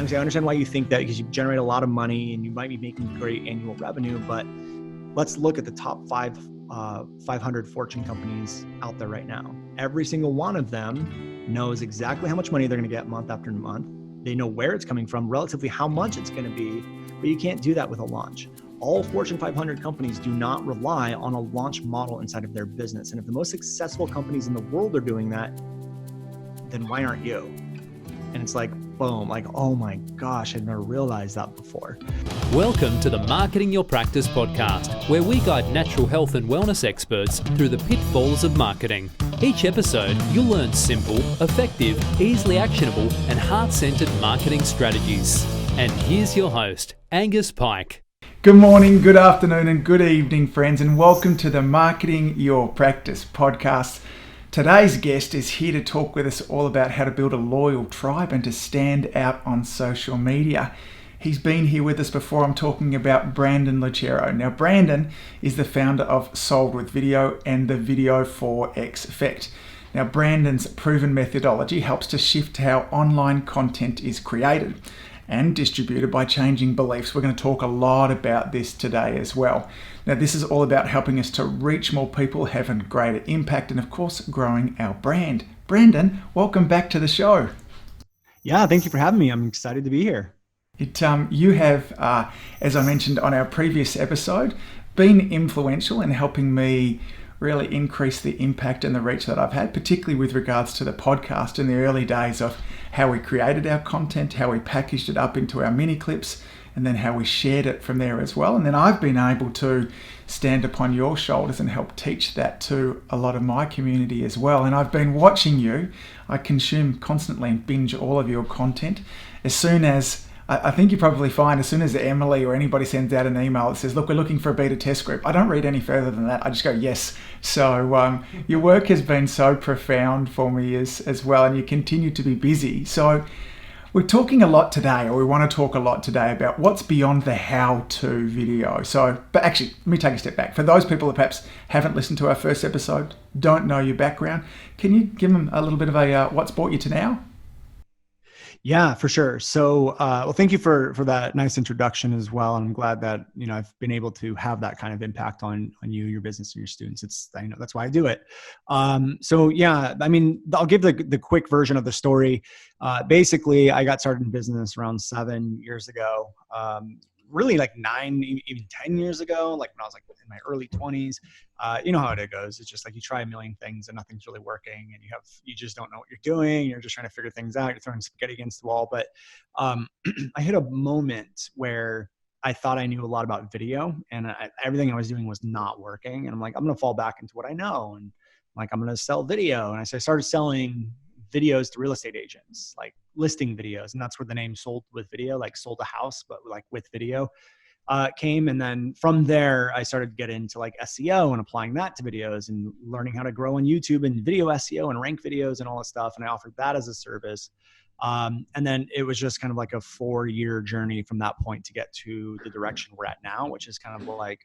I understand why you think that, because you generate a lot of money and you might be making great annual revenue, but let's look at the top 500 Fortune companies out there right now. Every single one of them knows exactly how much money they're going to get month after month. They know where it's coming from, relatively how much it's going to be, but you can't do that with a launch. All Fortune 500 companies do not rely on a launch model inside of their business. And if the most successful companies in the world are doing that, then why aren't you? And it's like, boom, like, oh my gosh, I'd never realized that before. Welcome to the Marketing Your Practice podcast, where we guide natural health and wellness experts through the pitfalls of marketing. Each episode, you'll learn simple, effective, easily actionable, and heart-centered marketing strategies. And here's your host, Angus Pyke. Good morning, good afternoon, and good evening, friends, and welcome to the Marketing Your Practice podcast. Today's guest is here to talk with us all about how to build a loyal tribe and to stand out on social media. He's been here with us before. I'm talking about Brandon Lucero. Now, Brandon is the founder of Sold with Video and the Video Forex effect. Now, Brandon's proven methodology helps to shift how online content is created and distributed by changing beliefs. We're going to talk a lot about this today as well. Now, this is all about helping us to reach more people, having greater impact, and of course, growing our brand. Brandon, welcome back to the show. Yeah, thank you for having me. I'm excited to be here. You have, as I mentioned on our previous episode, been influential in helping me really increase the impact and the reach that I've had, particularly with regards to the podcast in the early days of how we created our content, how we packaged it up into our mini clips, and then how we shared it from there as well. And then I've been able to stand upon your shoulders and help teach that to a lot of my community as well. And I've been watching you. I consume constantly and binge all of your content. As soon as I think you probably find as soon as Emily or anybody sends out an email that says, look, we're looking for a beta test group, I don't read any further than that. I just go, yes. So your work has been so profound for me as well, and you continue to be busy. So we're talking a lot today, or we want to talk a lot today about what's beyond the how-to video. But actually, let me take a step back. For those people that perhaps haven't listened to our first episode, don't know your background, can you give them a little bit of a what's brought you to now? Yeah, for sure. So, well, thank you for that nice introduction as well. And I'm glad that, I've been able to have that kind of impact on you, your business, and your students. That's why I do it. So yeah, I'll give the quick version of the story. Basically, I got started in business around 7 years ago. Really like 9, even 10 years ago, like when I was like in my early 20s. You know how it goes. It's just like you try a million things and nothing's really working, and you just don't know what you're doing. You're just trying to figure things out. You're throwing spaghetti against the wall. But I hit a moment where I thought I knew a lot about video, and everything I was doing was not working. And I'm like, I'm going to fall back into what I know. And I'm going to sell video. And so I started selling videos to real estate agents, like listing videos. And that's where the name Sold with Video, like sold a house, but like with video, came. And then from there, I started to get into like SEO and applying that to videos and learning how to grow on YouTube and video SEO and rank videos and all that stuff. And I offered that as a service. And then it was just kind of like a 4-year journey from that point to get to the direction we're at now, which is kind of like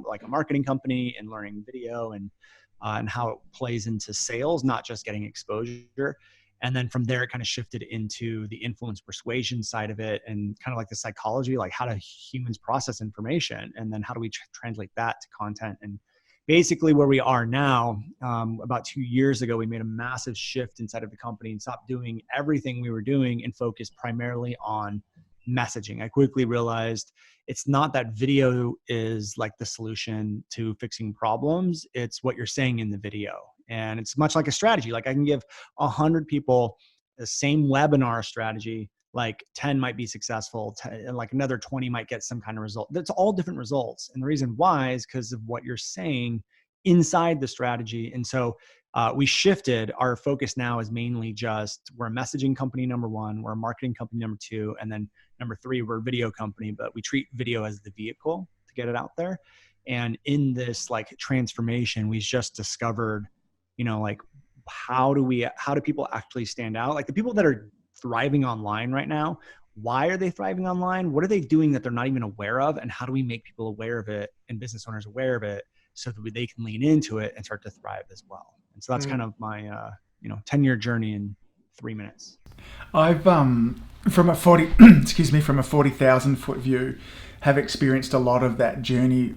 like a marketing company and learning video and how it plays into sales, not just getting exposure. And then from there, it kind of shifted into the influence persuasion side of it and kind of like the psychology, like how do humans process information? And then how do we translate that to content? And basically where we are now, about 2 years ago, we made a massive shift inside of the company and stopped doing everything we were doing and focused primarily on messaging. I quickly realized it's not that video is like the solution to fixing problems. It's what you're saying in the video. And it's much like a strategy. Like I can give 100 people the same webinar strategy, like 10 might be successful, and like another 20 might get some kind of result. That's all different results. And the reason why is because of what you're saying inside the strategy. And so we shifted. Our focus now is mainly just we're a messaging company, number one, we're a marketing company, number two, and then number three, we're a video company, but we treat video as the vehicle to get it out there. And in this like transformation, we just discovered, like how do people actually stand out? Like the people that are thriving online right now, why are they thriving online? What are they doing that they're not even aware of? And how do we make people aware of it and business owners aware of it so that they can lean into it and start to thrive as well? And so that's kind of my, 10-year journey in 3 minutes? I've from a 40 excuse me, from a 40,000 foot view, have experienced a lot of that journey.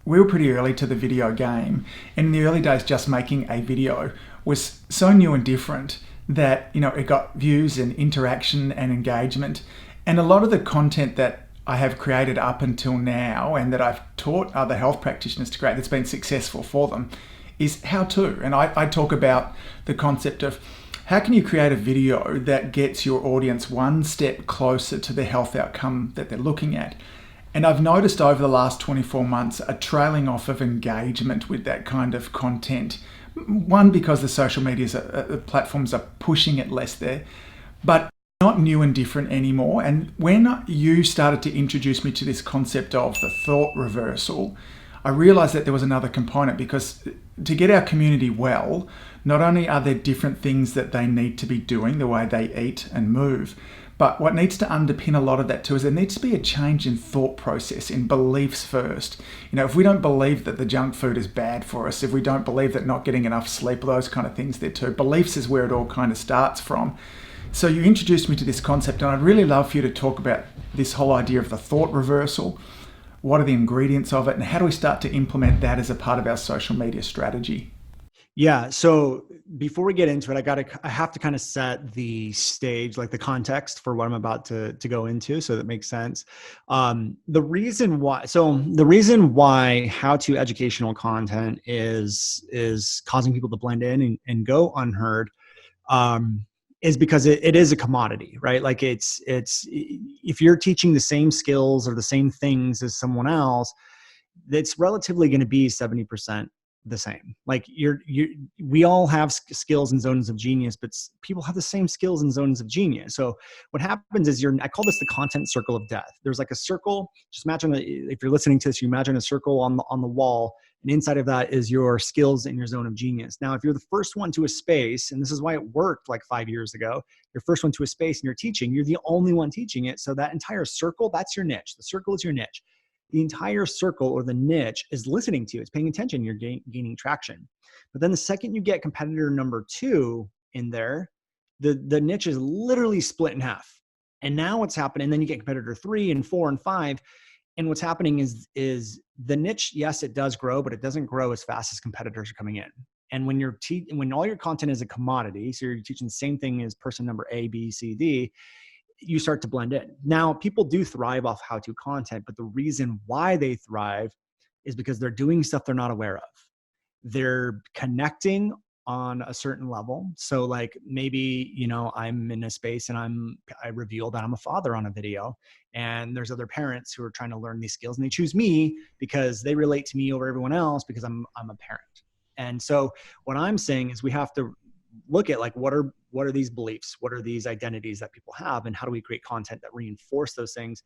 We were pretty early to the video game, and in the early days, just making a video was so new and different that, you know, it got views and interaction and engagement. And a lot of the content that I have created up until now, and that I've taught other health practitioners to create, that's been successful for them, is how to. And I talk about the concept of how can you create a video that gets your audience one step closer to the health outcome that they're looking at. And I've noticed over the last 24 months a trailing off of engagement with that kind of content. One, because the social media platforms are pushing it less there, but not new and different anymore. And when you started to introduce me to this concept of the thought reversal, I realized that there was another component, because to get our community well, not only are there different things that they need to be doing, the way they eat and move, but what needs to underpin a lot of that too is there needs to be a change in thought process, in beliefs first. You know, if we don't believe that the junk food is bad for us, if we don't believe that not getting enough sleep, those kind of things there too, beliefs is where it all kind of starts from. So you introduced me to this concept, and I'd really love for you to talk about this whole idea of the thought reversal. What are the ingredients of it, and how do we start to implement that as a part of our social media strategy? Yeah. So before we get into it, I have to kind of set the stage, like the context for what I'm about to go into, so that makes sense. The reason why how-to educational content is causing people to blend in and go unheard, is because it is a commodity, right? Like it's if you're teaching the same skills or the same things as someone else, it's relatively going to be 70% the same. Like we all have skills and zones of genius, but people have the same skills and zones of genius. So what happens is I call this the content circle of death. There's like a circle. Just imagine that if you're listening to this, you imagine a circle on the wall, and inside of that is your skills and your zone of genius. Now, if you're the first one to a space, and this is why it worked like 5 years ago, you're first one to a space and you're teaching, you're the only one teaching it. So that entire circle, that's your niche. The circle is your niche. The entire circle or the niche is listening to you. It's paying attention. You're gaining traction. But then the second you get competitor number 2 in there, the niche is literally split in half. And now what's happening, and then you get competitor 3 and 4 and 5. And what's happening is the niche, yes, it does grow, but it doesn't grow as fast as competitors are coming in. And when when all your content is a commodity, so you're teaching the same thing as person number A, B, C, D, you start to blend in. Now, people do thrive off how-to content, but the reason why they thrive is because they're doing stuff they're not aware of. They're connecting on a certain level. So like maybe, you know, I'm in a space and I reveal that I'm a father on a video, and there's other parents who are trying to learn these skills, and they choose me because they relate to me over everyone else because I'm a parent. And so what I'm saying is we have to look at like, what are these beliefs? What are these identities that people have? And how do we create content that reinforce those things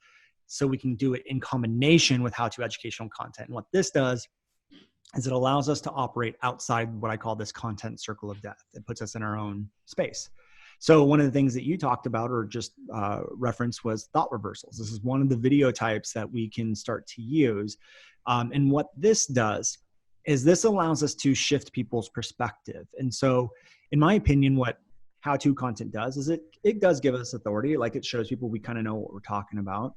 so we can do it in combination with how-to educational content? And what this does is it allows us to operate outside what I call this content circle of death. It puts us in our own space. So one of the things that you talked about or just referenced was thought reversals. This is one of the video types that we can start to use. And what this does is this allows us to shift people's perspective. And so in my opinion, what how-to content does is it does give us authority. Like it shows people we kind of know what we're talking about.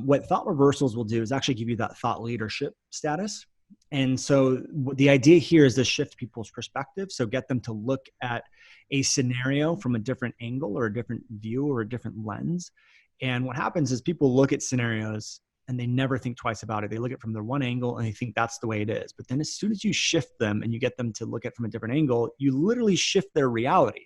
What thought reversals will do is actually give you that thought leadership status. And so the idea here is to shift people's perspective. So get them to look at a scenario from a different angle or a different view or a different lens. And what happens is people look at scenarios and they never think twice about it. They look at it from their one angle and they think that's the way it is. But then as soon as you shift them and you get them to look at it from a different angle, you literally shift their reality.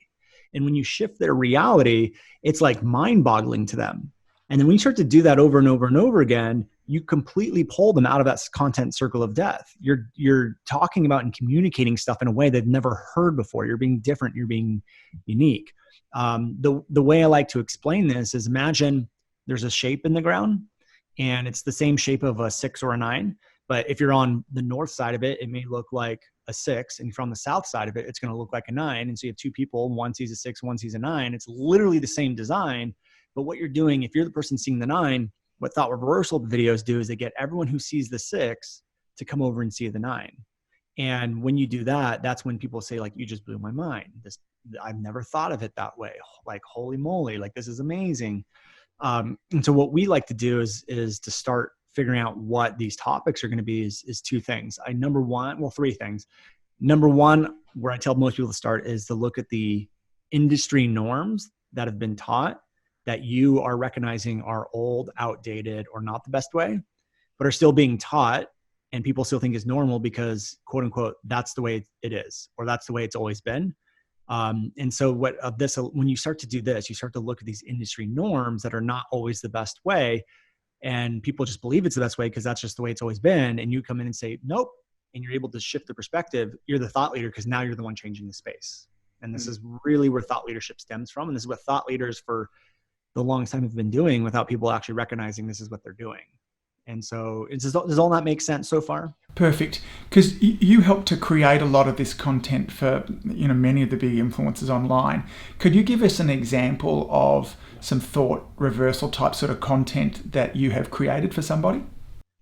And when you shift their reality, it's like mind-boggling to them. And then when you start to do that over and over and over again, you completely pull them out of that content circle of death. You're talking about and communicating stuff in a way they've never heard before. You're being different. You're being unique. The way I like to explain this is imagine there's a shape in the ground and it's the same shape of a 6 or a 9. But if you're on the north side of it, it may look like a 6. And if you're on the south side of it, it's going to look like a 9. And so you have two people, one sees a 6, one sees a 9. It's literally the same design. But what you're doing, if you're the person seeing the 9, what thought reversal videos do is they get everyone who sees the 6 to come over and see the 9. And when you do that, that's when people say like, you just blew my mind. I've never thought of it that way. Like, holy moly, like this is amazing. And so what we like to do is to start figuring out what these topics are going to be is two things. Three things. Number one, where I tell most people to start is to look at the industry norms that have been taught that you are recognizing are old, outdated, or not the best way, but are still being taught and people still think is normal because, quote unquote, that's the way it is, or that's the way it's always been. And so when you start to do this, you start to look at these industry norms that are not always the best way, and people just believe it's the best way because that's just the way it's always been. And you come in and say, nope. And you're able to shift the perspective. You're the thought leader because now you're the one changing the space. And this is really where thought leadership stems from. And this is what thought leaders for the longest time have been doing without people actually recognizing this is what they're doing. And so does all that make sense so far? Perfect. Because you help to create a lot of this content for many of the big influencers online. Could you give us an example of some thought reversal type sort of content that you have created for somebody?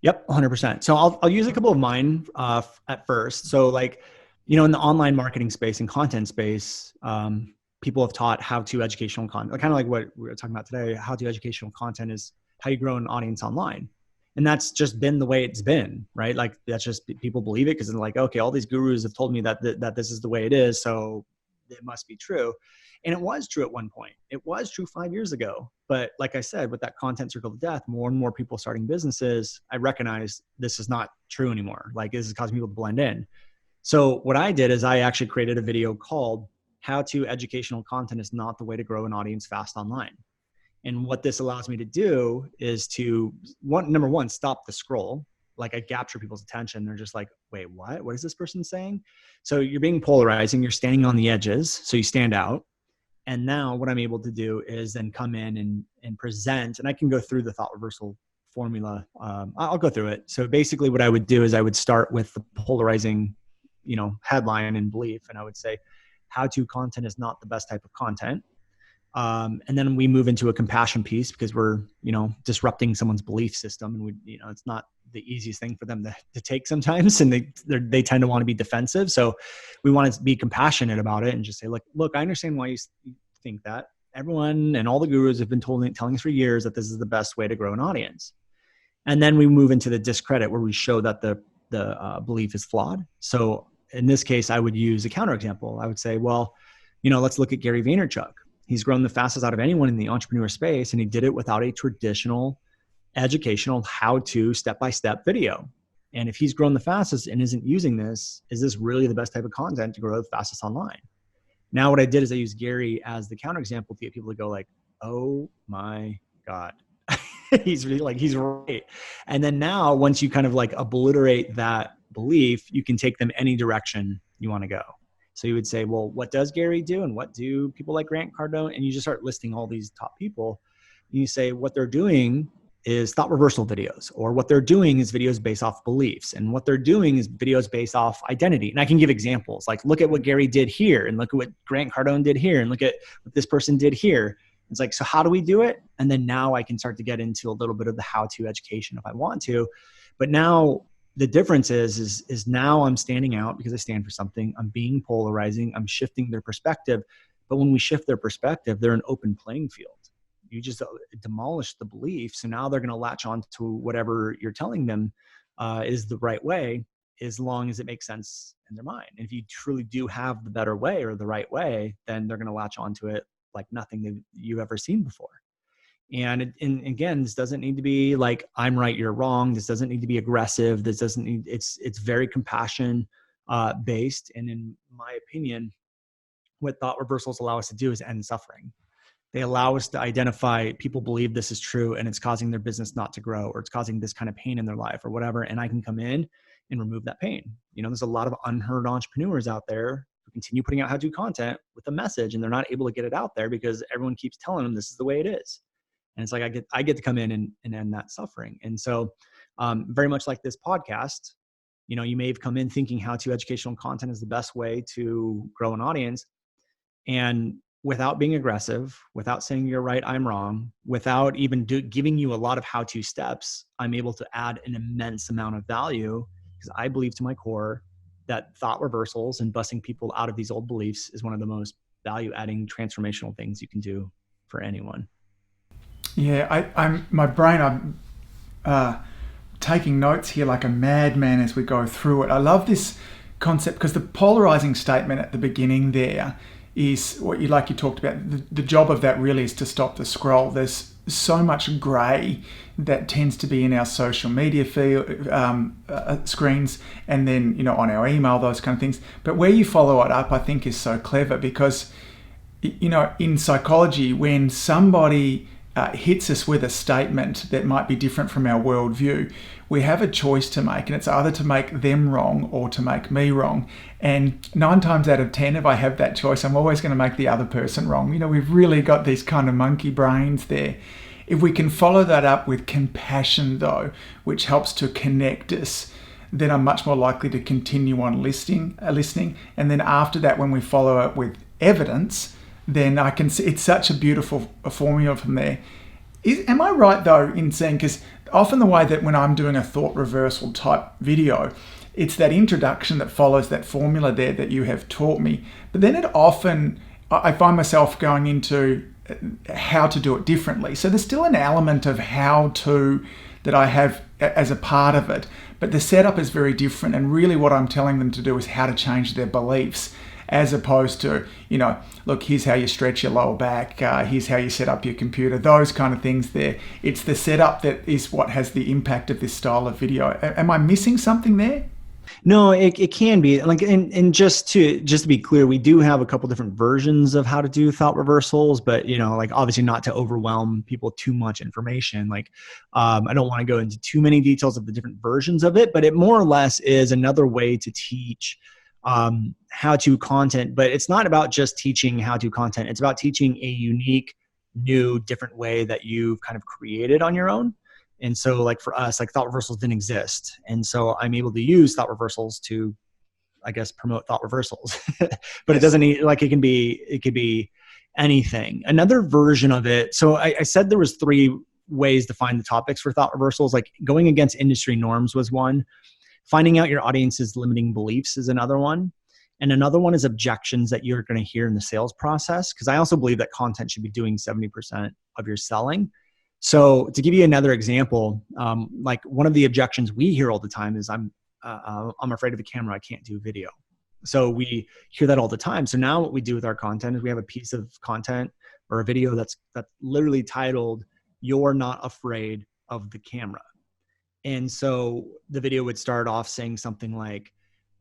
Yep, 100%. So I'll use a couple of mine at first. So in the online marketing space and content space, people have taught how-to educational content, kind of like what we were talking about today. How-to educational content is how you grow an audience online. And that's just been the way it's been, right? Like that's just, people believe it because they're like, okay, all these gurus have told me that this is the way it is, so it must be true. And it was true at one point. It was true 5 years ago. But like I said, with that content circle of death, more and more people starting businesses, I recognize this is not true anymore. Like this is causing people to blend in. So what I did is I actually created a video called How to Educational Content is Not the Way to Grow an Audience Fast Online. And what this allows me to do is to, number one, stop the scroll. Like I capture people's attention. They're just like, wait, what? What is this person saying? So you're being polarizing. You're standing on the edges. So you stand out. And now what I'm able to do is then come in and present, and I can go through the thought reversal formula. I'll go through it. So basically what I would do is I would start with the polarizing, headline and belief. And I would say, how-to content is not the best type of content. And then we move into a compassion piece because we're, disrupting someone's belief system. And it's not the easiest thing for them to take sometimes. And they tend to want to be defensive. So we want to be compassionate about it and just say, look, I understand why you think that. Everyone and all the gurus have been telling us for years that this is the best way to grow an audience. And then we move into the discredit where we show that the belief is flawed. So in this case, I would use a counterexample. I would say, well, let's look at Gary Vaynerchuk. He's grown the fastest out of anyone in the entrepreneur space, and he did it without a traditional educational how-to step-by-step video. And if he's grown the fastest and isn't using this, is this really the best type of content to grow the fastest online? Now what I did is I used Gary as the counterexample to get people to go like, oh my God. He's right. And then now once you kind of like obliterate that belief, you can take them any direction you want to go. So you would say, well, what does Gary do? And what do people like Grant Cardone? And you just start listing all these top people. And you say what they're doing is thought reversal videos, or what they're doing is videos based off beliefs. And what they're doing is videos based off identity. And I can give examples like, look at what Gary did here, and look at what Grant Cardone did here, and look at what this person did here. It's like, so how do we do it? And then now I can start to get into a little bit of the how-to education if I want to. But now the difference is now I'm standing out because I stand for something. I'm being polarizing. I'm shifting their perspective. But when we shift their perspective, they're an open playing field. You just demolish the belief. So now they're going to latch on to whatever you're telling them is the right way, as long as it makes sense in their mind. And if you truly do have the better way or the right way, then they're going to latch onto it like nothing you've ever seen before. And again, this doesn't need to be like, I'm right, you're wrong. This doesn't need to be aggressive. This doesn't need, it's very compassion based. And in my opinion, what thought reversals allow us to do is end suffering. They allow us to identify people believe this is true and it's causing their business not to grow, or it's causing this kind of pain in their life or whatever. And I can come in and remove that pain. There's a lot of unheard entrepreneurs out there who continue putting out how-to content with a message, and they're not able to get it out there because everyone keeps telling them this is the way it is. And it's like, I get to come in and end that suffering. And so very much like this podcast, you may have come in thinking how-to educational content is the best way to grow an audience. And without being aggressive, without saying you're right, I'm wrong, without even giving you a lot of how-to steps, I'm able to add an immense amount of value because I believe to my core that thought reversals and busting people out of these old beliefs is one of the most value adding transformational things you can do for anyone. Yeah, I'm taking notes here like a madman as we go through it. I love this concept because the polarizing statement at the beginning there is what you talked about. The job of that really is to stop the scroll. There's so much grey that tends to be in our social media screens, and then on our email, those kind of things. But where you follow it up, I think, is so clever because in psychology, when somebody hits us with a statement that might be different from our worldview, we have a choice to make, and it's either to make them wrong or to make me wrong. And 9 times out of 10, if I have that choice, I'm always going to make the other person wrong. We've really got these kind of monkey brains there. If we can follow that up with compassion, though, which helps to connect us, then I'm much more likely to continue on listening. And then after that, when we follow up with evidence, then I can see it's such a beautiful formula from there. Am I right, though, in saying, because often the way that when I'm doing a thought reversal type video, it's that introduction that follows that formula there that you have taught me. But then I find myself going into how to do it differently. So there's still an element of how to that I have as a part of it, but the setup is very different. And really what I'm telling them to do is how to change their beliefs, as opposed to, look, here's how you stretch your lower back, here's how you set up your computer, those kind of things there. It's the setup that is what has the impact of this style of video. Am I missing something there? No, it can be and just to be clear, we do have a couple different versions of how to do thought reversals, but obviously not to overwhelm people with too much information. I don't want to go into too many details of the different versions of it, but it more or less is another way to teach how-to content. But it's not about just teaching how-to content. It's about teaching a unique, new, different way that you've kind of created on your own. And so for us, thought reversals didn't exist. And so I'm able to use thought reversals to, I guess, promote thought reversals, but it doesn't need, it could be anything. Another version of it. So I said there was 3 ways to find the topics for thought reversals. Going against industry norms was one. Finding out your audience's limiting beliefs is another one. And another one is objections that you're going to hear in the sales process. Because I also believe that content should be doing 70% of your selling. So to give you another example, one of the objections we hear all the time is I'm afraid of the camera. I can't do video. So we hear that all the time. So now what we do with our content is we have a piece of content or a video that's literally titled, "You're Not Afraid of the Camera." And so the video would start off saying something like,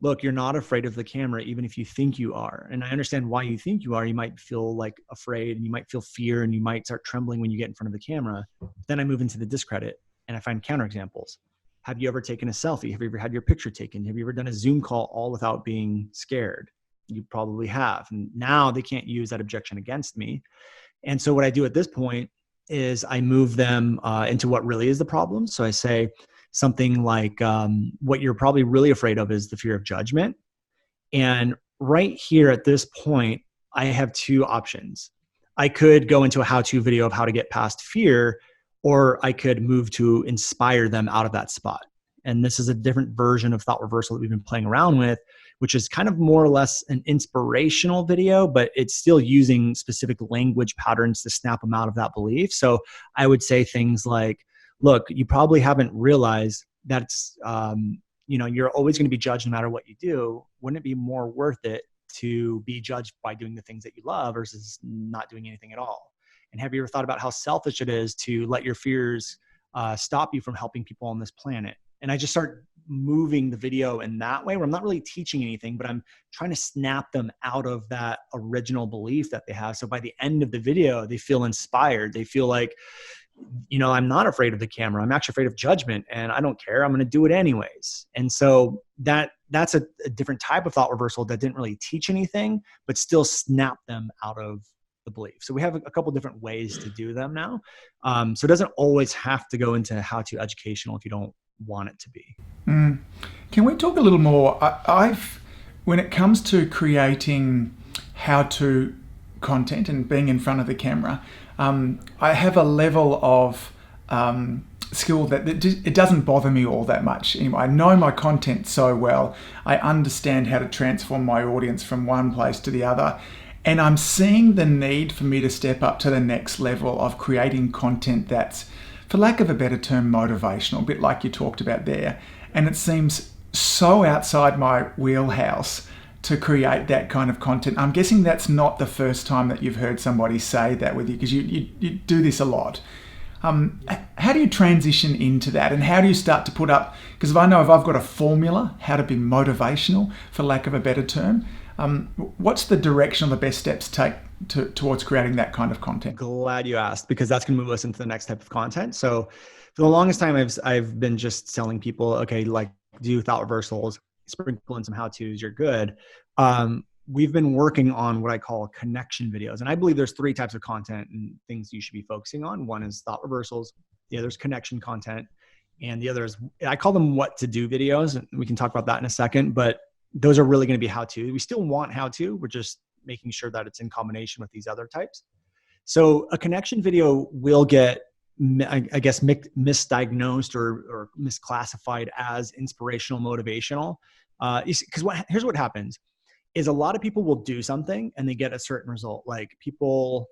look, you're not afraid of the camera, even if you think you are. And I understand why you think you are. You might feel afraid, and you might feel fear, and you might start trembling when you get in front of the camera. Then I move into the discredit and I find counterexamples. Have you ever taken a selfie? Have you ever had your picture taken? Have you ever done a Zoom call all without being scared? You probably have. And now they can't use that objection against me. And so what I do at this point is I move them into what really is the problem. So I say something like, what you're probably really afraid of is the fear of judgment. And right here at this point, I have 2 options. I could go into a how-to video of how to get past fear, or I could move to inspire them out of that spot. And this is a different version of thought reversal that we've been playing around with, which is kind of more or less an inspirational video, but it's still using specific language patterns to snap them out of that belief. So I would say things like, look, you probably haven't realized that's, you're always going to be judged no matter what you do. Wouldn't it be more worth it to be judged by doing the things that you love versus not doing anything at all? And have you ever thought about how selfish it is to let your fears stop you from helping people on this planet? And I just start moving the video in that way, where I'm not really teaching anything, but I'm trying to snap them out of that original belief that they have. So by the end of the video, they feel inspired. They feel like, I'm not afraid of the camera. I'm actually afraid of judgment, and I don't care. I'm going to do it anyways. And so that's a different type of thought reversal that didn't really teach anything, but still snap them out of the belief. So we have a couple different ways to do them now. So it doesn't always have to go into how-to educational if you don't want it to be. Can we talk a little more? When it comes to creating how-to content and being in front of the camera, I have a level of skill that it doesn't bother me all that much. Anyway, I know my content so well. I understand how to transform my audience from one place to the other. And I'm seeing the need for me to step up to the next level of creating content that's, for lack of a better term, motivational, a bit like you talked about there. And it seems so outside my wheelhouse to create that kind of content. I'm guessing that's not the first time that you've heard somebody say that with you, because you do this a lot. How do you transition into that, and how do you start to put up, because if I've got a formula how to be motivational, for lack of a better term, what's the direction or the best steps to take towards creating that kind of content? Glad you asked, because that's going to move us into the next type of content. So for the longest time, I've been just telling people, okay, like, do thought reversals, sprinkle in some how-tos, you're good. We've been working on what I call connection videos. And I believe there's 3 types of content and things you should be focusing on. One is thought reversals. The other is connection content. And the other is, I call them what to do videos. And we can talk about that in a second, but those are really going to be how-to. We still want how-to. We're just making sure that it's in combination with these other types. So a connection video will get, I guess, misdiagnosed or misclassified as inspirational, motivational. Because here's what happens is a lot of people will do something and they get a certain result. Like, people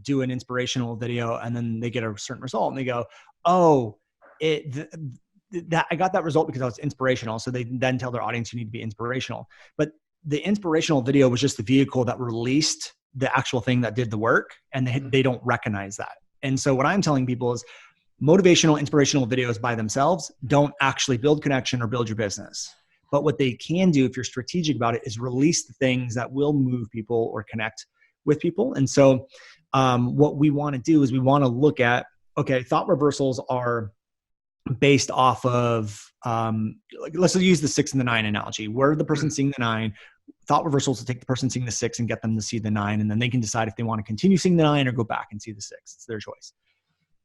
do an inspirational video and then they get a certain result and they go, oh, I got that result because I was inspirational. So they then tell their audience, you need to be inspirational. But the inspirational video was just the vehicle that released the actual thing that did the work, and they don't recognize that. And so what I'm telling people is motivational, inspirational videos by themselves don't actually build connection or build your business. But what they can do, if you're strategic about it, is release the things that will move people or connect with people. And so what we want to do is we want to look at, okay, thought reversals are based off of, let's use the 6 and the 9 analogy, where the person seeing the 9, thought reversals will take the person seeing the 6 and get them to see the 9. And then they can decide if they want to continue seeing the 9 or go back and see the 6. It's their choice.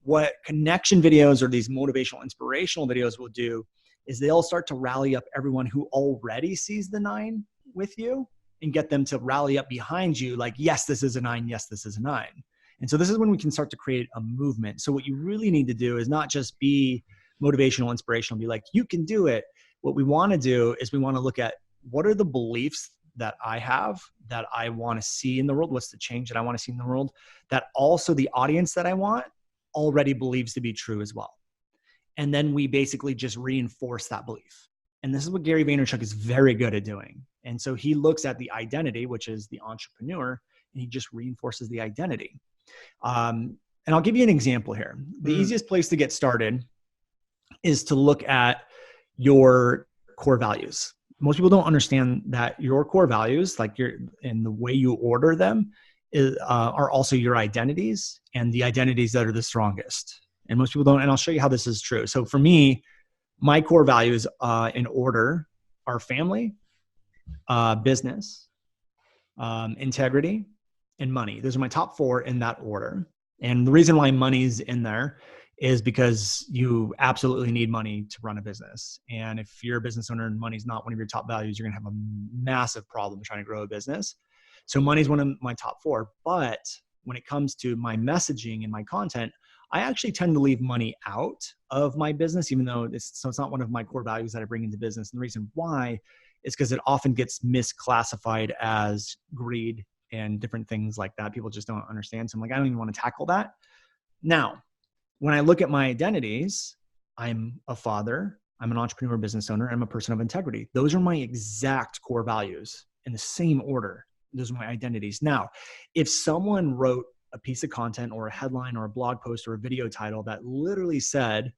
What connection videos or these motivational, inspirational videos will do is they'll start to rally up everyone who already sees the 9 with you and get them to rally up behind you. Like, yes, this is a 9. Yes, this is a 9. And so this is when we can start to create a movement. So what you really need to do is not just be motivational, inspirational, be like, you can do it. What we want to do is we want to look at, what are the beliefs that I have that I want to see in the world? What's the change that I want to see in the world that also the audience that I want already believes to be true as well? And then we basically just reinforce that belief. And this is what Gary Vaynerchuk is very good at doing. And so he looks at the identity, which is the entrepreneur, and he just reinforces the identity. And I'll give you an example here. The easiest place to get started is to look at your core values. Most people don't understand that your core values, like and the way you order them, are also your identities, and the identities that are the strongest. And most people don't, and I'll show you how this is true. So for me, my core values in order are family, business, integrity, and money. Those are my top 4 in that order. And the reason why money's in there is because you absolutely need money to run a business. And if you're a business owner and money's not one of your top values, you're going to have a massive problem trying to grow a business. So money's one of my top 4. But when it comes to my messaging and my content, I actually tend to leave money out of my business, even though it's not one of my core values that I bring into business. And the reason why is because it often gets misclassified as greed and different things like that. People just don't understand. So I'm like, I don't even want to tackle that. Now, when I look at my identities, I'm a father, I'm an entrepreneur, business owner, I'm a person of integrity. Those are my exact core values in the same order. Those are my identities. Now, if someone wrote a piece of content or a headline or a blog post or a video title that literally said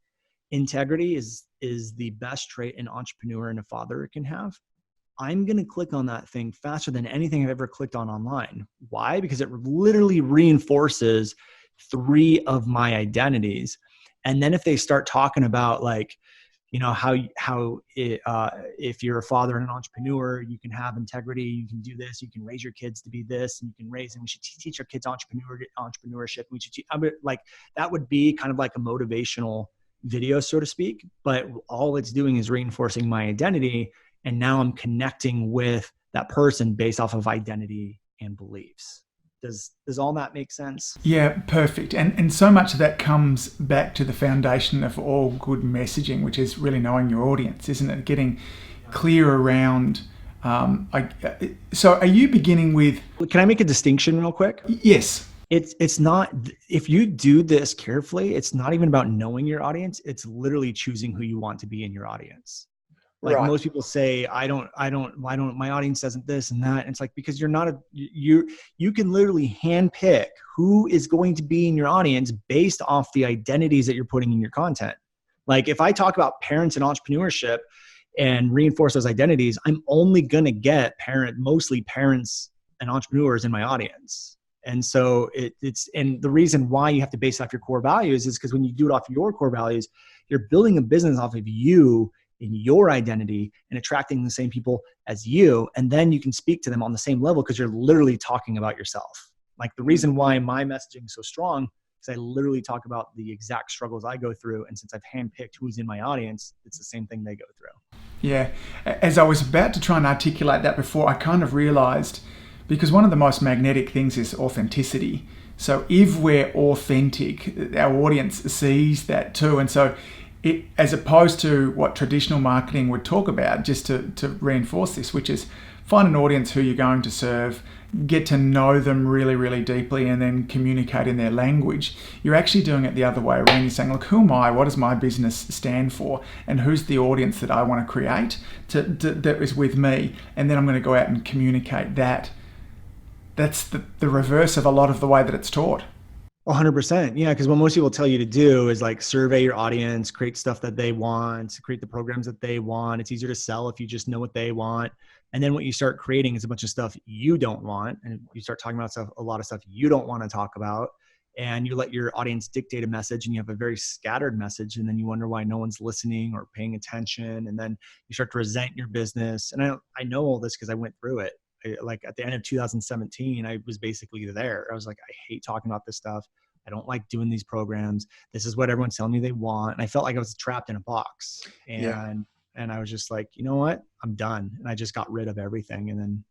integrity is the best trait an entrepreneur and a father can have, I'm going to click on that thing faster than anything I've ever clicked on online. Why? Because it literally reinforces 3 of my identities. And then if they start talking about, like, you know, if you're a father and an entrepreneur, you can have integrity, you can do this, you can raise your kids to be this, and you can raise, and we should teach our kids entrepreneurship. We should like, that would be kind of like a motivational video, so to speak, but all it's doing is reinforcing my identity. And now I'm connecting with that person based off of identity and beliefs. Does all that make sense? Yeah, perfect. And so much of that comes back to the foundation of all good messaging, which is really knowing your audience, isn't it? Getting clear around So are you beginning with? Can I make a distinction real quick? Yes. It's not, if you do this carefully, it's not even about knowing your audience. It's literally choosing who you want to be in your audience. Like Right. most people say, my audience doesn't this and that. And it's like, because you can literally handpick who is going to be in your audience based off the identities that you're putting in your content. Like if I talk about parents and entrepreneurship and reinforce those identities, I'm only going to get mostly parents and entrepreneurs in my audience. And so and the reason why you have to base it off your core values is because when you do it off your core values, you're building a business off of you in your identity and attracting the same people as you. And then you can speak to them on the same level because you're literally talking about yourself. Like the reason why my messaging is so strong is I literally talk about the exact struggles I go through. And since I've handpicked who's in my audience, it's the same thing they go through. Yeah. As I was about to try and articulate that before, I kind of realized, because one of the most magnetic things is authenticity. So if we're authentic, our audience sees that too. And so as opposed to what traditional marketing would talk about, just to reinforce this, which is find an audience who you're going to serve, get to know them really, really deeply, and then communicate in their language. You're actually doing it the other way around. You're saying, look, who am I? What does my business stand for? And who's the audience that I want to create that is with me? And then I'm going to go out and communicate that. That's the reverse of a lot of the way that it's taught. 100%. Yeah. Because what most people tell you to do is like survey your audience, create stuff that they want, create the programs that they want. It's easier to sell if you just know what they want. And then what you start creating is a bunch of stuff you don't want. And you start talking about a lot of stuff you don't want to talk about. And you let your audience dictate a message, and you have a very scattered message. And then you wonder why no one's listening or paying attention. And then you start to resent your business. And I know all this because I went through it. Like at the end of 2017, I was basically there. I was like, I hate talking about this stuff. I don't like doing these programs. This is what everyone's telling me they want. And I felt like I was trapped in a box. And I was just like, you know what? I'm done. And I just got rid of everything. And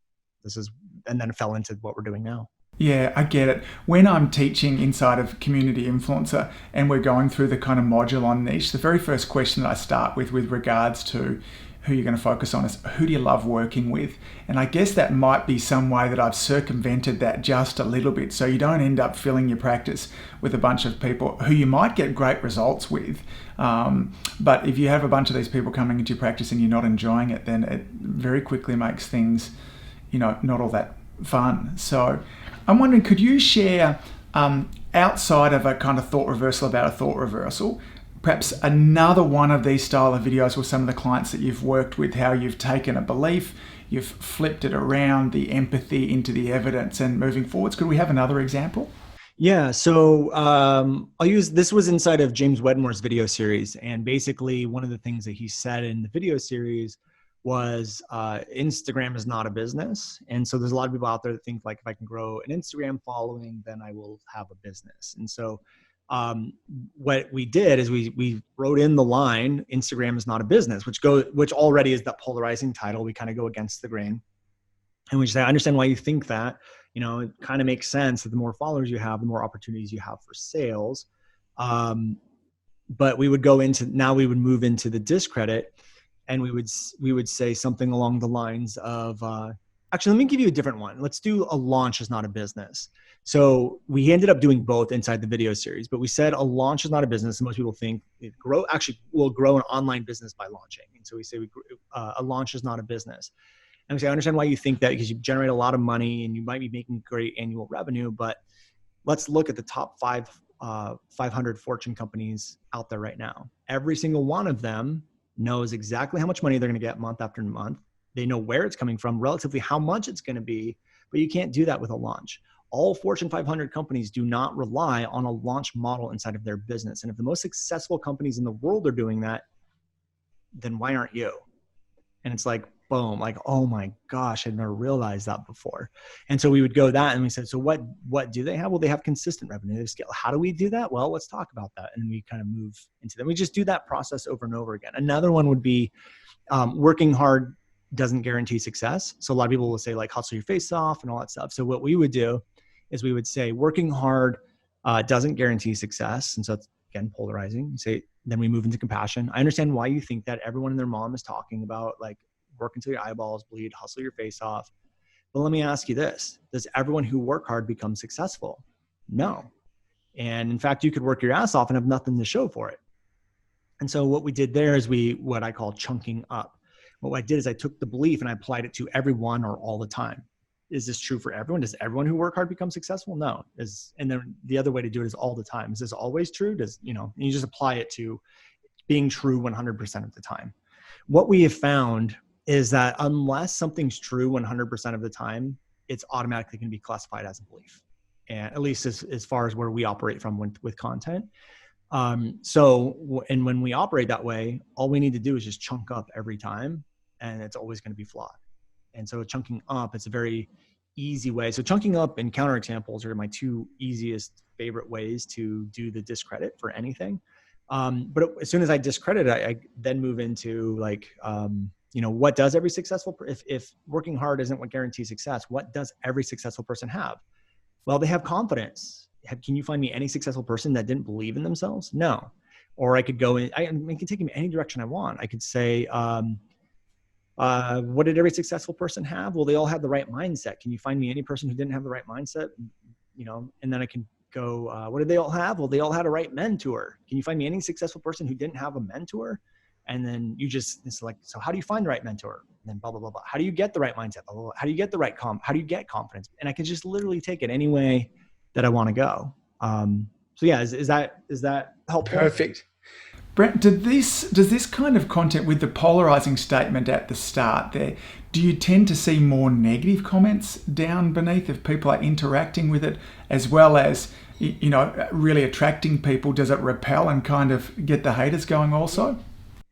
then fell into what we're doing now. Yeah, I get it. When I'm teaching inside of Community Influencer and we're going through the kind of module on niche, the very first question that I start with regards to who you're going to focus on is, who do you love working with? And I guess that might be some way that I've circumvented that just a little bit, so you don't end up filling your practice with a bunch of people who you might get great results with. But if you have a bunch of these people coming into your practice and you're not enjoying it, then it very quickly makes things, not all that fun. So I'm wondering, could you share, outside of a kind of thought reversal about a thought reversal, perhaps another one of these style of videos with some of the clients that you've worked with, how you've taken a belief, you've flipped it around, the empathy into the evidence, and moving forwards? Could we have another example? Yeah. So this was inside of James Wedmore's video series. And basically one of the things that he said in the video series was Instagram is not a business. And so there's a lot of people out there that think like, if I can grow an Instagram following, then I will have a business. And so what we did is we wrote in the line, Instagram is not a business, which already is that polarizing title. We kind of go against the grain. And we say, I understand why you think that. It kind of makes sense that the more followers you have, the more opportunities you have for sales. But we would move into the discredit, and we would say something along the lines of, actually, let me give you a different one. Let's do a launch is not a business. So we ended up doing both inside the video series, but we said a launch is not a business. And most people think we'll grow an online business by launching. And so we say a launch is not a business. And we say, I understand why you think that, because you generate a lot of money and you might be making great annual revenue, but let's look at the top 500 Fortune companies out there right now. Every single one of them knows exactly how much money they're going to get month after month. They know where it's coming from, relatively how much it's going to be, but you can't do that with a launch. All Fortune 500 companies do not rely on a launch model inside of their business. And if the most successful companies in the world are doing that, then why aren't you? And it's like, boom, like, oh my gosh, I'd never realized that before. And so we would go that, and we said, so what do they have? Well, they have consistent revenue. They scale. How do we do that? Well, let's talk about that. And we kind of move into that. We just do that process over and over again. Another one would be working hard doesn't guarantee success. So a lot of people will say like hustle your face off and all that stuff. So what we would do is we would say working hard doesn't guarantee success. And so it's, again, polarizing. Then we move into compassion. I understand why you think that. Everyone and their mom is talking about like work until your eyeballs bleed, hustle your face off. But let me ask you this. Does everyone who work hard become successful? No. And in fact, you could work your ass off and have nothing to show for it. And so what we did there is what I call chunking up. What I did is I took the belief and I applied it to everyone or all the time. Is this true for everyone? Does everyone who work hard become successful? No. And then the other way to do it is all the time. Is this always true? And you just apply it to being true 100% of the time. What we have found is that unless something's true 100% of the time, it's automatically going to be classified as a belief. And at least as far as where we operate from with content. And when we operate that way, all we need to do is just chunk up every time, and it's always going to be flawed. And so chunking up, it's a very easy way. So chunking up and counterexamples are my two easiest favorite ways to do the discredit for anything. But as soon as I discredit, I then move into what does every successful, if working hard isn't what guarantees success, what does every successful person have? Well, they have confidence. Can you find me any successful person that didn't believe in themselves? No. Or I could go in, I can take them any direction I want. I could say, what did every successful person have? Well, they all had the right mindset. Can you find me any person who didn't have the right mindset? And then I can go, what did they all have? Well, they all had a right mentor. Can you find me any successful person who didn't have a mentor? And then it's like, so how do you find the right mentor? And then blah, blah, blah, blah. How do you get the right mindset? Blah, blah, blah. How do you get the right how do you get confidence? And I can just literally take it any way that I want to go. So yeah, is that helpful? Perfect. Brent, does this kind of content with the polarizing statement at the start there, do you tend to see more negative comments down beneath if people are interacting with it, as well as, really attracting people? Does it repel and kind of get the haters going also?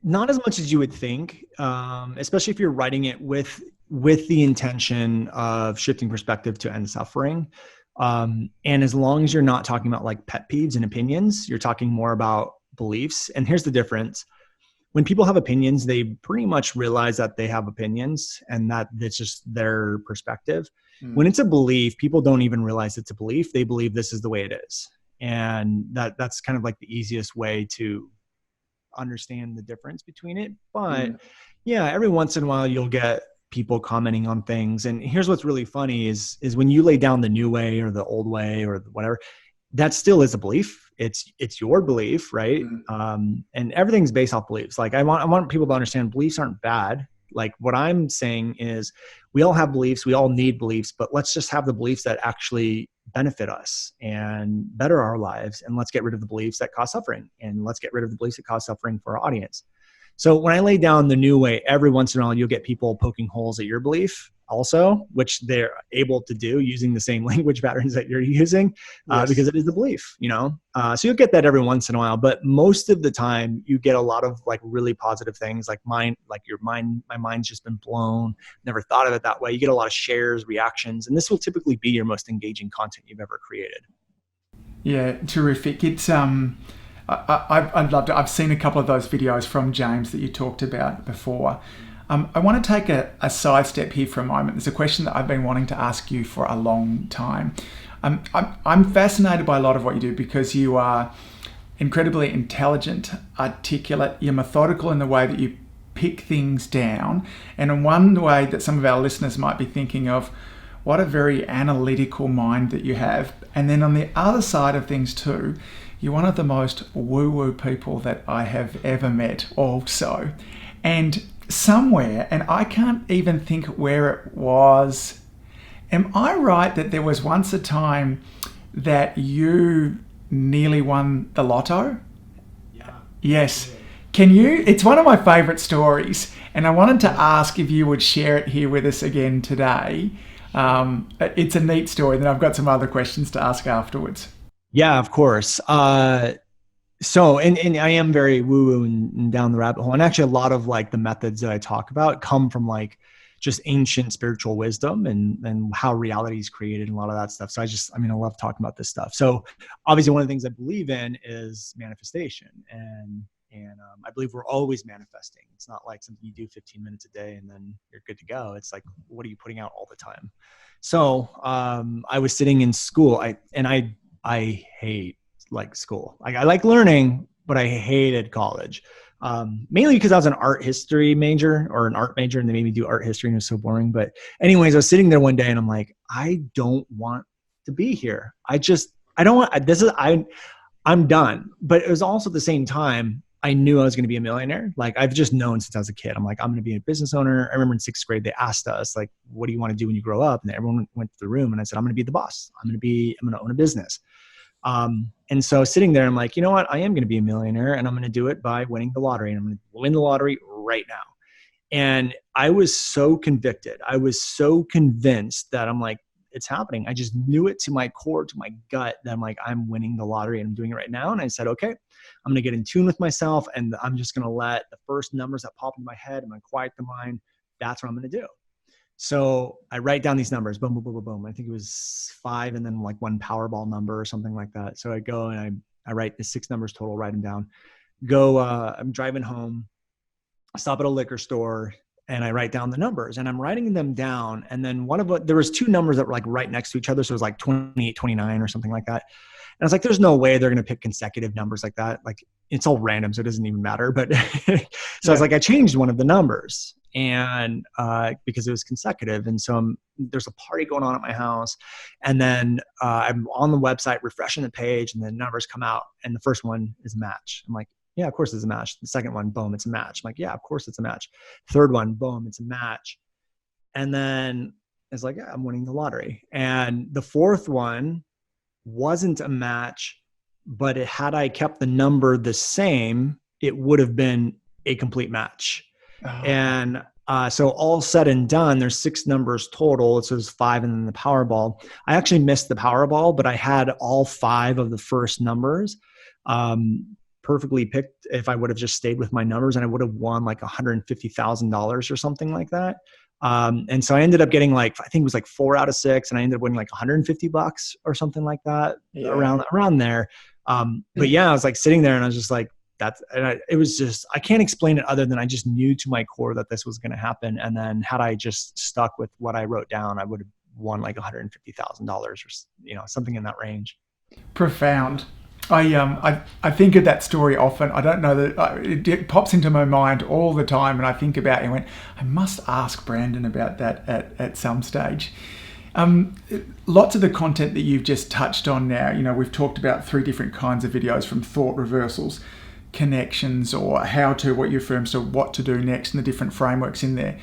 Not as much as you would think, especially if you're writing it with the intention of shifting perspective to end suffering. And as long as you're not talking about like pet peeves and opinions, you're talking more about beliefs. And here's the difference. When people have opinions, they pretty much realize that they have opinions and that it's just their perspective. When it's a belief, people don't even realize it's a belief. They believe this is the way it is. And that's kind of like the easiest way to understand the difference between it. But yeah, every once in a while you'll get people commenting on things. And here's what's really funny is when you lay down the new way or the old way or whatever, that still is a belief. It's your belief, right? And everything's based off beliefs. Like I want people to understand beliefs aren't bad. Like what I'm saying is we all have beliefs, we all need beliefs, but let's just have the beliefs that actually benefit us and better our lives. And let's get rid of the beliefs that cause suffering, and let's get rid of the beliefs that cause suffering for our audience. So when I lay down the new way, every once in a while, you'll get people poking holes at your belief also, which they're able to do using the same language patterns that you're using, because it is the belief, so you'll get that every once in a while, but most of the time you get a lot of like really positive things like my mind's just been blown. Never thought of it that way. You get a lot of shares, reactions, and this will typically be your most engaging content you've ever created. Yeah, terrific. It's, I'd love to. I've seen a couple of those videos from James that you talked about before. I want to take a sidestep here for a moment. There's a question that I've been wanting to ask you for a long time. I'm fascinated by a lot of what you do because you are incredibly intelligent, articulate, you're methodical in the way that you pick things down. And in one way that some of our listeners might be thinking of, what a very analytical mind that you have. And then on the other side of things too, you're one of the most woo-woo people that I have ever met also. And somewhere, and I can't even think where it was, am I right that there was once a time that you nearly won the lotto? Yeah. Yes. Can you? It's one of my favorite stories, and I wanted to ask if you would share it here with us again today. It's a neat story, then I've got some other questions to ask afterwards. Yeah, of course. So, and I am very woo-woo and down the rabbit hole. And actually a lot of like the methods that I talk about come from like just ancient spiritual wisdom and how reality is created and a lot of that stuff. So I love talking about this stuff. So obviously one of the things I believe in is manifestation, and I believe we're always manifesting. It's not like something you do 15 minutes a day and then you're good to go. It's like, what are you putting out all the time? So, I was sitting in school. I hate like school. Like I like learning, but I hated college. Mainly because I was an art history major or an art major, and they made me do art history, and it was so boring. But anyways, I was sitting there one day and I'm like, I don't want to be here. I don't want, I'm done. But it was also at the same time, I knew I was going to be a millionaire. Like I've just known since I was a kid. I'm like, I'm going to be a business owner. I remember in 6th grade, they asked us like, what do you want to do when you grow up? And everyone went to the room and I said, I'm going to be the boss. I'm going to own a business. And so sitting there, I'm like, you know what? I am going to be a millionaire and I'm going to do it by winning the lottery, and I'm going to win the lottery right now. And I was so convicted. I was so convinced that I'm like, it's happening. I just knew it to my core, to my gut, that I'm like, I'm winning the lottery and I'm doing it right now. And I said, okay, I'm going to get in tune with myself and I'm just going to let the first numbers that pop into my head, I'm going to quiet the mind. That's what I'm going to do. So I write down these numbers, boom, boom, boom, boom, boom. I think it was 5 and then like one Powerball number or something like that. So I go and I write the 6 numbers total, write them down. I'm driving home, stop at a liquor store, and I write down the numbers, and I'm writing them down. And then there was 2 numbers that were like right next to each other. So it was like 28, 29 or something like that. And I was like, there's no way they're going to pick consecutive numbers like that. Like it's all random, so it doesn't even matter. But so I was like, I changed one of the numbers, and because it was consecutive. And so there's a party going on at my house, and then I'm on the website refreshing the page, and the numbers come out, and the first one is a match. I'm like, yeah, of course it's a match. The second one, boom, it's a match. I'm like, yeah, of course it's a match. Third one, boom, it's a match. And then it's like, yeah, I'm winning the lottery. And the fourth one wasn't a match, but had I kept the number the same, it would have been a complete match. Oh. And so all said and done, there's 6 numbers total. So there's 5 and then the Powerball. I actually missed the Powerball, but I had all 5 of the first numbers perfectly picked if I would have just stayed with my numbers, and I would have won like $150,000 or something like that. And so I ended up getting like, I think it was like 4 out of 6, and I ended up winning like $150 or something like that, around there. But yeah, I was like sitting there and I was just like, it was just, I can't explain it other than I just knew to my core that this was going to happen. And then had I just stuck with what I wrote down, I would have won like $150,000 or, something in that range. Profound. I think of that story often. I don't know that it pops into my mind all the time, and I think about it and went, I must ask Brandon about that at some stage. Lots of the content that you've just touched on now, we've talked about 3 different kinds of videos, from thought reversals, connections, or how to, what your firms do, what to do next, and the different frameworks in there.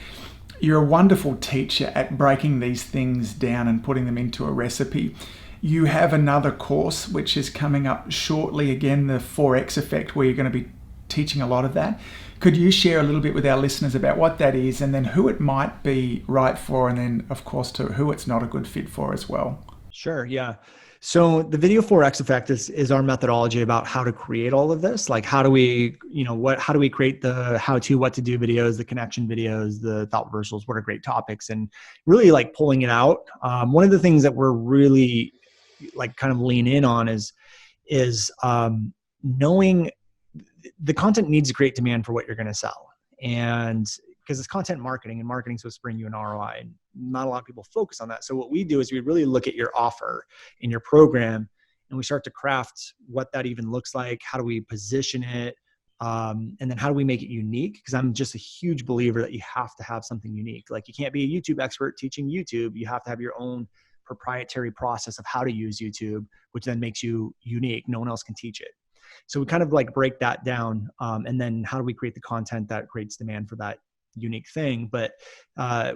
You're a wonderful teacher at breaking these things down and putting them into a recipe. You have another course which is coming up shortly, again, the Forex effect, where you're going to be teaching a lot of that. Could you share a little bit with our listeners about what that is, and then who it might be right for, and then of course to who it's not a good fit for as well? Sure. Yeah. So the video Forex effect is our methodology about how to create all of this. Like how do we create the how-to, what to do videos, the connection videos, the thought reversals, what are great topics, and really like pulling it out. One of the things that we're really like kind of lean in on is knowing the content needs to create demand for what you're going to sell. And because it's content marketing, and marketing is supposed to bring you an ROI, and not a lot of people focus on that. So what we do is we really look at your offer in your program, and we start to craft what that even looks like. How do we position it? And then how do we make it unique? Because I'm just a huge believer that you have to have something unique. Like you can't be a YouTube expert teaching YouTube. You have to have your own proprietary process of how to use YouTube, which then makes you unique. No one else can teach it. So we kind of like break that down. And then how do we create the content that creates demand for that unique thing? But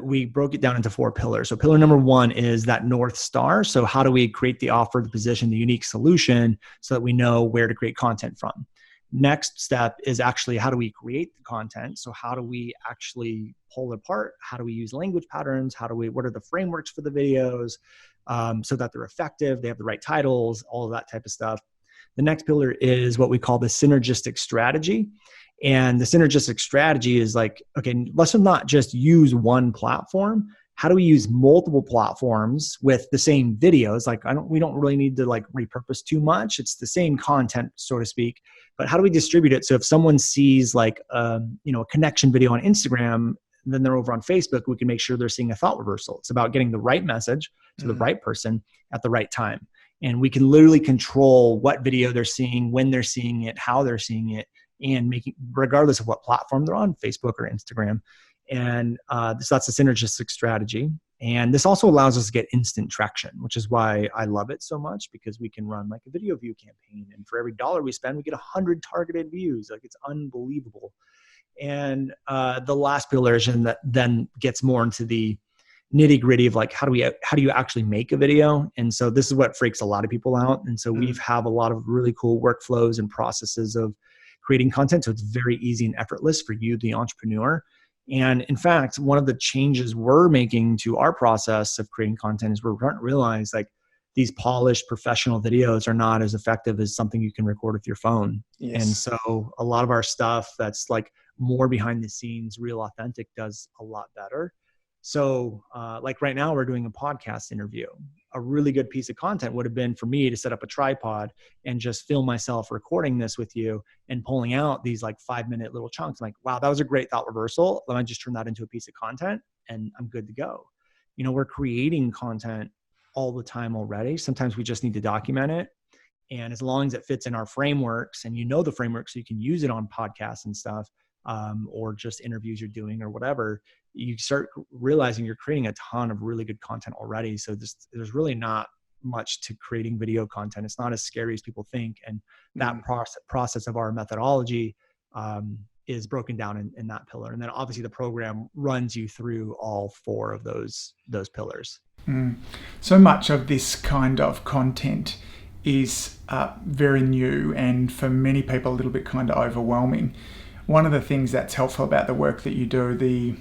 we broke it down into 4 pillars. So pillar number 1 is that North Star. So how do we create the offer, the position, the unique solution, so that we know where to create content from? Next step is actually how do we create the content? So how do we actually pull it apart? How do we use language patterns? What are the frameworks for the videos so that they're effective? They have the right titles, all of that type of stuff. The next pillar is what we call the synergistic strategy. And the synergistic strategy is like, okay, let's not just use one platform. How do we use multiple platforms with the same videos? Like we don't really need to like repurpose too much. It's the same content, so to speak, but how do we distribute it? So if someone sees like, a connection video on Instagram, then they're over on Facebook, we can make sure they're seeing a thought reversal. It's about getting the right message to the right person at the right time. And we can literally control what video they're seeing, when they're seeing it, how they're seeing it, and making, regardless of what platform they're on, Facebook or Instagram. And so that's a synergistic strategy. And this also allows us to get instant traction, which is why I love it so much, because we can run like a video view campaign. And for every dollar we spend, we get 100 targeted views. Like, it's unbelievable. And the last pillar is, and that then gets more into the nitty gritty of like, how do you actually make a video? And so this is what freaks a lot of people out. And so we have a lot of really cool workflows and processes of creating content. So it's very easy and effortless for you, the entrepreneur. And in fact, one of the changes we're making to our process of creating content is we're starting to realize like these polished professional videos are not as effective as something you can record with your phone. Yes. And so a lot of our stuff that's like more behind the scenes, real authentic, does a lot better. So like right now we're doing a podcast interview. A really good piece of content would have been for me to set up a tripod and just film myself recording this with you and pulling out these like 5-minute little chunks. I'm like, wow, that was a great thought reversal. Let me just turn that into a piece of content and I'm good to go. You know, we're creating content all the time already. Sometimes we just need to document it. And as long as it fits in our frameworks and you know the framework so you can use it on podcasts and stuff, or just interviews you're doing or whatever, you start realizing you're creating a ton of really good content already. So there's really not much to creating video content. It's not as scary as people think. And that process of our methodology is broken down in that pillar. And then obviously the program runs you through all 4 of those pillars. So much of this kind of content is very new and for many people a little bit kind of overwhelming. One of the things that's helpful about the work that you do, the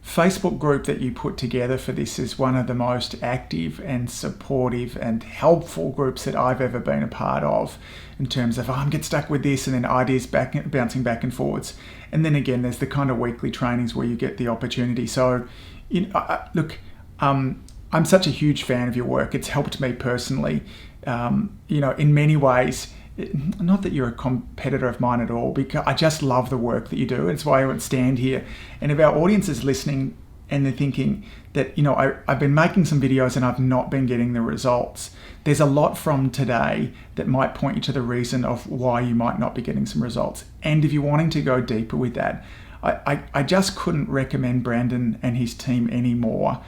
Facebook group that you put together for this is one of the most active and supportive and helpful groups that I've ever been a part of, in terms of, I'm get stuck with this, and then ideas bouncing back and forwards. And then again, there's the kind of weekly trainings where you get the opportunity. So, look, I'm such a huge fan of your work. It's helped me personally, in many ways. Not that you're a competitor of mine at all, because I just love the work that you do. It's why I would stand here. And if our audience is listening and they're thinking that, I've been making some videos and I've not been getting the results, there's a lot from today that might point you to the reason of why you might not be getting some results. And if you're wanting to go deeper with that, I just couldn't recommend Brandon and his team anymore.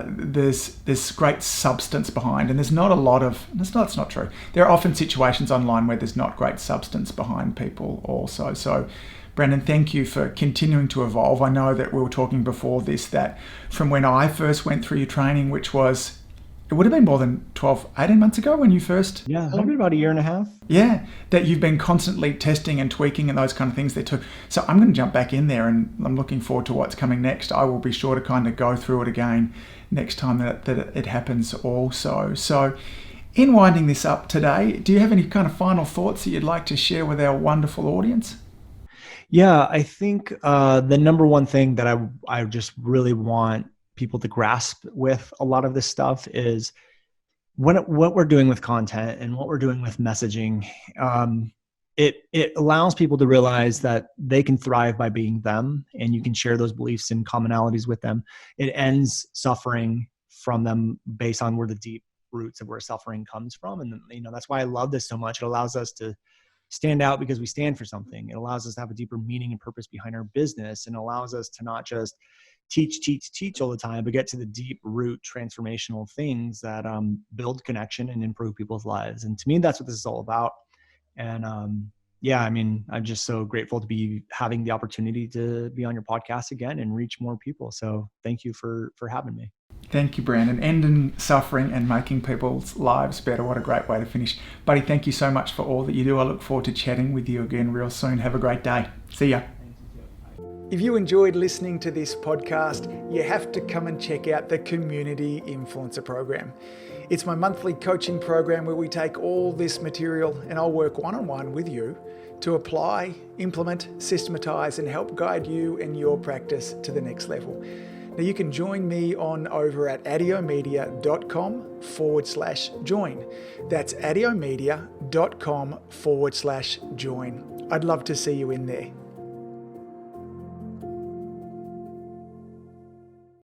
There's great substance behind, and there's not a lot of, that's not true. There are often situations online where there's not great substance behind people also. So Brandon, thank you for continuing to evolve. I know that we were talking before this, that from when I first went through your training, which was, it would have been more than 18 months ago when you first... Yeah, maybe about a year and a half. Yeah, that you've been constantly testing and tweaking and those kind of things there too. So I'm going to jump back in there and I'm looking forward to what's coming next. I will be sure to kind of go through it again next time that it happens also. So in winding this up today, do you have any kind of final thoughts that you'd like to share with our wonderful audience? Yeah, I think the number one thing that I just really want people to grasp with a lot of this stuff is what we're doing with content and what we're doing with messaging. It allows people to realize that they can thrive by being them, and you can share those beliefs and commonalities with them. It ends suffering from them based on where the deep roots of where suffering comes from. And that's why I love this so much. It allows us to stand out because we stand for something. It allows us to have a deeper meaning and purpose behind our business, and allows us to not just teach all the time, but get to the deep root transformational things that build connection and improve people's lives. And to me, that's what this is all about. And I'm just so grateful to be having the opportunity to be on your podcast again and reach more people. So thank you for having me. Thank you, Brandon. Ending suffering and making people's lives better. What a great way to finish. Buddy, thank you so much for all that you do. I look forward to chatting with you again real soon. Have a great day. See ya. If you enjoyed listening to this podcast, you have to come and check out the Community Influencer Program. It's my monthly coaching program where we take all this material and I'll work one-on-one with you to apply, implement, systematize, and help guide you and your practice to the next level. Now you can join me on over at adiomedia.com/join. That's adiomedia.com/join. I'd love to see you in there.